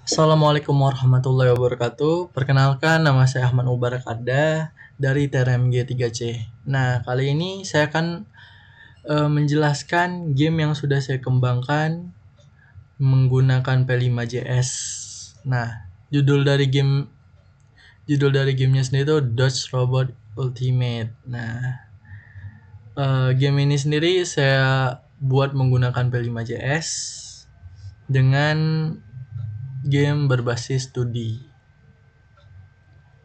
Assalamualaikum warahmatullahi wabarakatuh. Perkenalkan, nama saya Ahmad Mubarak Arda dari TRMG 3C. Nah, kali ini saya akan menjelaskan game yang sudah saya kembangkan menggunakan P5JS. Nah, judul dari gamenya sendiri itu Dodge Robot Ultimate. Nah, game ini sendiri saya buat menggunakan P5JS dengan game berbasis 2D.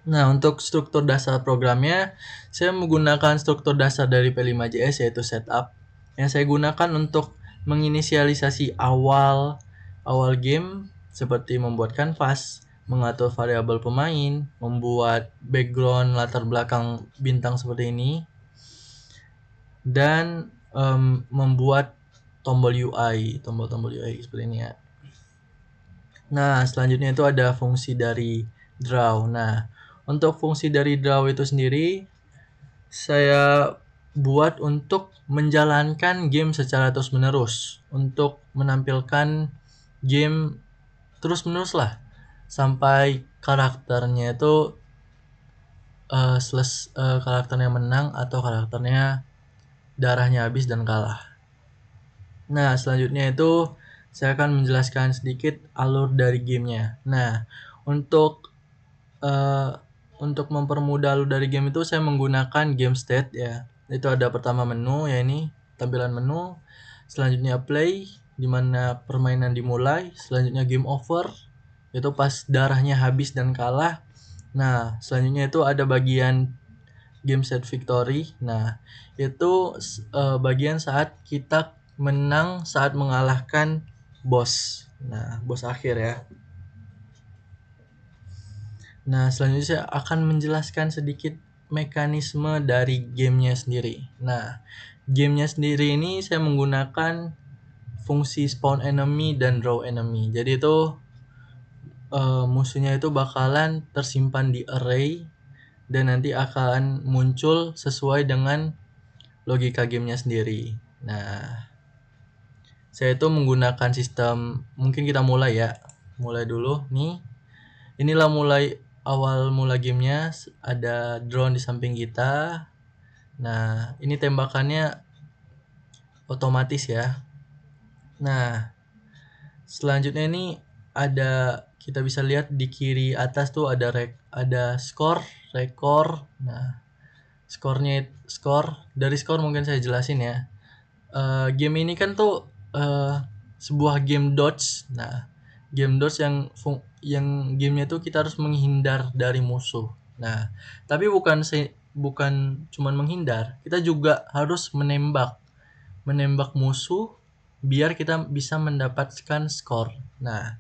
Nah, untuk struktur dasar programnya, saya menggunakan struktur dasar dari P5JS yaitu setup yang saya gunakan untuk menginisialisasi awal game seperti membuat kanvas, mengatur variabel pemain, membuat background latar belakang bintang seperti ini, dan membuat tombol tombol UI seperti ini ya. Nah, selanjutnya itu ada fungsi dari draw. Nah, untuk fungsi dari draw itu sendiri saya buat untuk menjalankan game secara terus-menerus, untuk menampilkan game terus-menerus lah sampai karakternya itu karakternya menang atau karakternya darahnya habis dan kalah. Nah, selanjutnya itu saya akan menjelaskan sedikit alur dari gamenya. Nah, untuk uh, mempermudah alur dari game itu saya menggunakan game state ya. Itu ada pertama menu ya, ini tampilan menu. Selanjutnya play di mana permainan dimulai. Selanjutnya game over itu pas darahnya habis dan kalah. Nah, selanjutnya itu ada bagian game set victory. Nah, itu bagian saat kita menang saat mengalahkan bos. Nah, bos akhir ya. Nah, selanjutnya saya akan menjelaskan sedikit mekanisme dari gamenya sendiri. Nah, gamenya sendiri ini saya menggunakan fungsi spawn enemy dan draw enemy. Jadi itu musuhnya itu bakalan tersimpan di array dan nanti akan muncul sesuai dengan logika gamenya sendiri. Nah, saya itu menggunakan sistem, mungkin kita mulai ya. Mulai dulu nih. Inilah awal mula gamenya, ada drone di samping kita. Nah, ini tembakannya otomatis ya. Nah, selanjutnya ini kita bisa lihat di kiri atas tuh ada skor, rekor. Nah, dari skor mungkin saya jelasin ya. Game ini kan tuh sebuah game dodge. Nah, game dodge yang gamenya tuh kita harus menghindar dari musuh. Nah, tapi bukan cuman menghindar, kita juga harus menembak musuh biar kita bisa mendapatkan skor. Nah,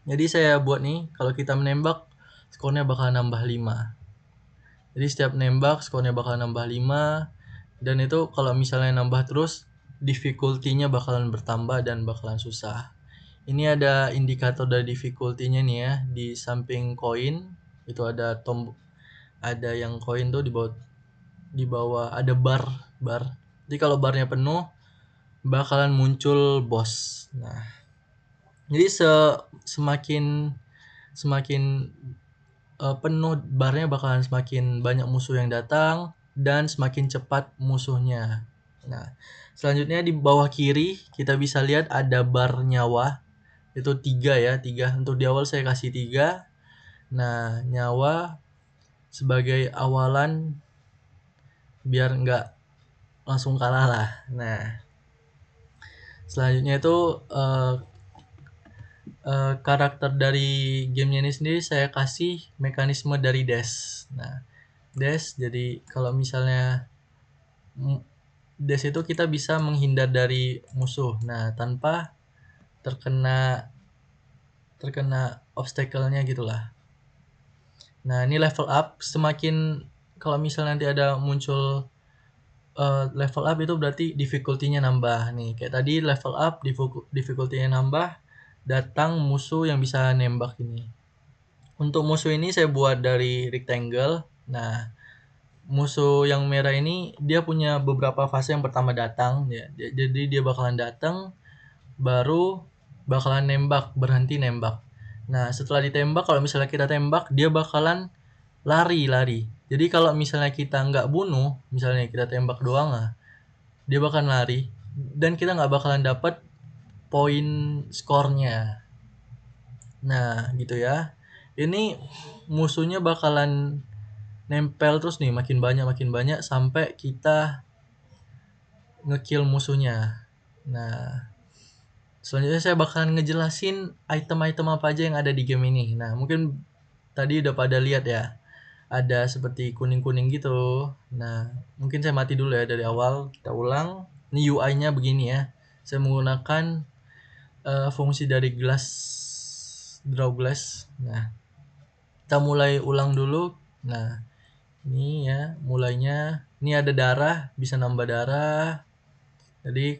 jadi saya buat nih, kalau kita menembak skornya bakal nambah 5. Jadi setiap nembak skornya bakal nambah 5, dan itu kalau misalnya nambah terus difficulty-nya bakalan bertambah dan bakalan susah. Ini ada indikator dari difficulty-nya nih ya, di samping koin itu ada yang koin tuh di bawah ada bar. Jadi kalau barnya penuh bakalan muncul bos. Nah, jadi semakin semakin penuh barnya bakalan semakin banyak musuh yang datang dan semakin cepat musuhnya. Nah, selanjutnya di bawah kiri kita bisa lihat ada bar nyawa. Itu 3 ya, 3. Untuk di awal saya kasih 3. Nah, nyawa sebagai awalan biar nggak langsung kalah lah. Nah, selanjutnya itu karakter dari gamenya ini sendiri saya kasih mekanisme dari dash. Nah, dash jadi kalau misalnya dash itu kita bisa menghindar dari musuh. Nah, tanpa terkena obstacle-nya gitulah. Nah, ini level up, kalau misalnya nanti ada muncul level up itu berarti difficulty-nya nambah nih. Kayak tadi level up difficulty-nya nambah, datang musuh yang bisa nembak ini. Untuk musuh ini saya buat dari rectangle. Nah, musuh yang merah ini dia punya beberapa fase. Yang pertama datang ya. Jadi dia bakalan datang baru bakalan berhenti nembak. Nah, setelah ditembak kalau misalnya kita tembak, dia bakalan lari. Jadi kalau misalnya kita nggak bunuh, misalnya kita tembak doang lah, dia bakalan lari dan kita nggak bakalan dapat poin skornya. Nah, gitu ya. Ini musuhnya bakalan nempel terus nih, makin banyak sampai kita ngekill musuhnya. Nah, selanjutnya saya bakalan ngejelasin item-item apa aja yang ada di game ini. Nah, mungkin tadi udah pada lihat ya. Ada seperti kuning-kuning gitu. Nah, mungkin saya mati dulu ya dari awal. Kita ulang. Ini UI-nya begini ya. Saya menggunakan fungsi dari draw glass. Nah, kita mulai ulang dulu. Nah, ini ya mulainya. Ini ada darah, bisa nambah darah. Jadi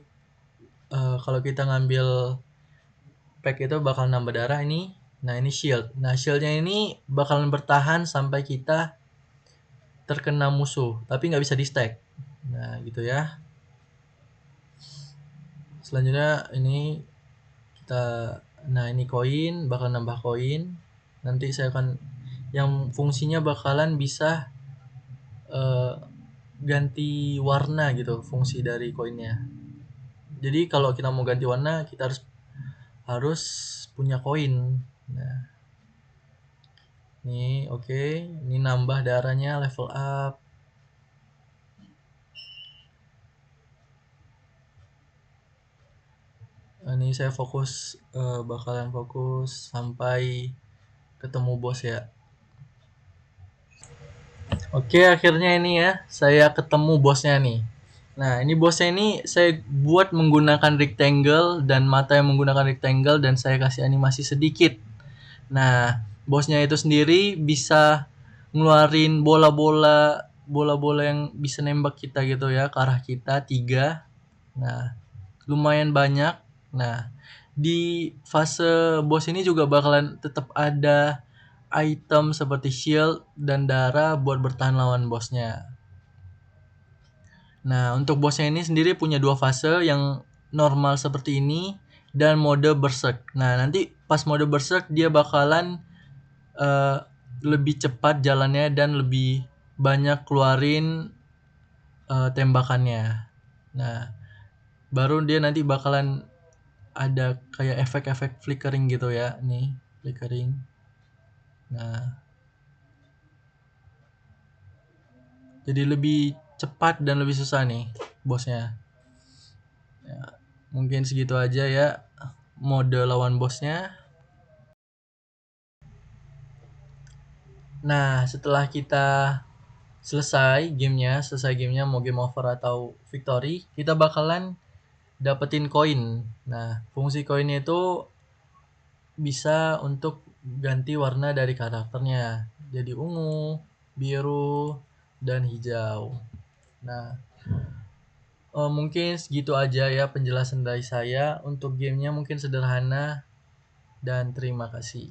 kalau kita ngambil pack itu bakal nambah darah ini. Nah, ini shield. Nah, shieldnya ini bakalan bertahan sampai kita terkena musuh, tapi nggak bisa di stack. Nah, gitu ya. Selanjutnya ini kita, nah ini koin, bakal nambah koin. Nanti saya akan yang fungsinya bakalan bisa eh, ganti warna gitu fungsi dari koinnya. Jadi kalau kita mau ganti warna kita harus harus punya koin. Nah, ini oke, ini nambah darahnya level up. Ini saya fokus bakalan fokus sampai ketemu bos ya. Oke, akhirnya ini ya, saya ketemu bosnya nih. Nah, ini bosnya ini saya buat menggunakan rectangle dan mata yang menggunakan rectangle dan saya kasih animasi sedikit. Nah, bosnya itu sendiri bisa ngeluarin bola-bola yang bisa nembak kita gitu ya ke arah kita 3. Nah, lumayan banyak. Nah, di fase bos ini juga bakalan tetap ada item seperti shield dan darah buat bertahan lawan bosnya. Nah, untuk bosnya ini sendiri punya 2 fase, yang normal seperti ini dan mode berserk. Nah, nanti pas mode berserk dia bakalan eh, lebih cepat jalannya dan lebih banyak keluarin tembakannya. Nah, baru dia nanti bakalan ada kayak efek-efek flickering gitu ya, nih, flickering. Nah, jadi lebih cepat dan lebih susah nih bosnya. Ya, mungkin segitu aja ya mode lawan bosnya. Nah, setelah kita selesai gamenya mau game over atau victory, kita bakalan dapetin koin. Nah, fungsi koinnya itu bisa untuk ganti warna dari karakternya. Jadi ungu, biru, dan hijau. Nah, mungkin segitu aja ya penjelasan dari saya. Untuk gamenya mungkin sederhana dan terima kasih.